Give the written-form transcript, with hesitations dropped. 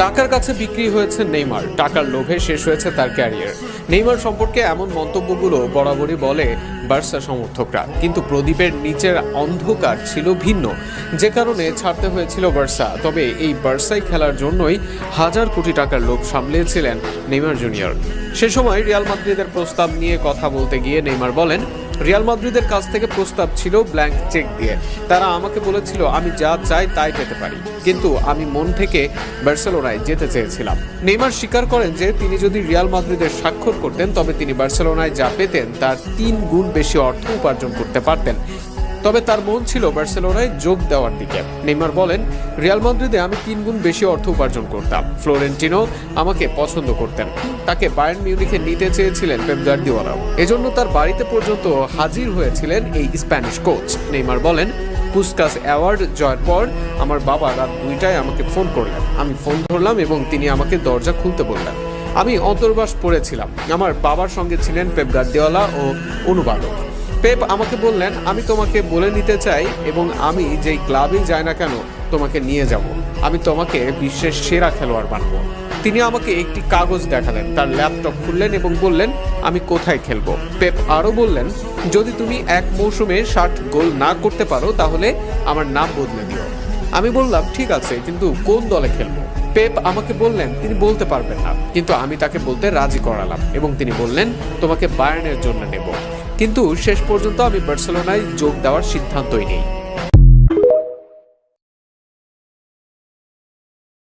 টাকার কাছে বিক্রি হয়েছে নেইমার, টাকার লোভে শেষ হয়েছে তার ক্যারিয়ার। নেইমার সম্পর্কে এমন মন্তব্যগুলো বরাবরই বলে বার্সা সমর্থকরা, কিন্তু প্রদীপের নিচের অন্ধকার ছিল ভিন্ন, যে কারণে ছাড়তে হয়েছিল বার্সা। তবে এই বার্সায় খেলার জন্যই হাজার কোটি টাকার লোভ সামলিয়েছিলেন নেইমার জুনিয়র। সে সময় রিয়াল মাদ্রিদের প্রস্তাব নিয়ে কথা বলতে গিয়ে নেইমার বলেন, রিয়াল মাদ্রিদের কাছ থেকে প্রস্তাব ছিল ব্ল্যাঙ্ক চেক দিয়ে। তারা আমাকে বলেছিল আমি যা চাই তাই পেতে পারি, কিন্তু আমি মন থেকে বার্সেলোনায় যেতে চেয়েছিলাম। নেইমার স্বীকার করেন যে তিনি যদি রিয়াল মাদ্রিদের স্বাক্ষর করতেন তবে তিনি বার্সেলোনায় যা পেতেন তার 3 গুণ বেশি অর্থ উপার্জন করতে পারতেন। তবে তার মন ছিল বার্সেলোনায় যোগ দেওয়ার দিকে। নেইমার বলেন, রিয়াল মাদ্রিদে আমি 3 গুণ বেশি অর্থ উপার্জন করতাম। ফ্লোরেন্টিনো আমাকে পছন্দ করতেন, তাকে বায়ার্ন মিউনিখে নিতে চেয়েছিলেন পেপ গার্দিওলা। এজন্য তার বাড়িতে পর্যন্ত হাজির হয়েছিলেন এই স্প্যানিশ কোচ। নেইমার বলেন, পুস্কাস অ্যাওয়ার্ড জয়ের পর আমার বাবা রাত 2টায় আমাকে ফোন করলেন। আমি ফোন ধরলাম এবং তিনি আমাকে দরজা খুলতে বললেন। আমি অন্তর্বাস পড়েছিলাম। আমার বাবার সঙ্গে ছিলেন পেপ গার্দিওলা ও অনুবাদক। পেপ আমাকে বললেন, আমি তোমাকে বলে নিতে চাই এবং আমি যেই ক্লাবেই যাই না কেন তোমাকে নিয়ে যাব। আমি তোমাকে বিশ্বের সেরা খেলোয়াড় বানাবো। তিনি আমাকে একটি কাগজ দেখালেন, তার ল্যাপটপ খুললেন এবং বললেন আমি কোথায় খেলবো। পেপ আরও বললেন, যদি তুমি এক মৌসুমে 60 গোল না করতে পারো তাহলে আমার নাম বদলে দিও। আমি বললাম ঠিক আছে, কিন্তু কোন দলে খেলবো। পেপ আমাকে বললেন তিনি বলতে পারবেন না, কিন্তু আমি তাকে বলতে রাজি করালাম এবং তিনি বললেন তোমাকে বায়ার্নের জন্য নেব। কিন্তু শেষ পর্যন্ত আমি বার্সেলোনায় যোগ দেওয়ার সিদ্ধান্তই নেই।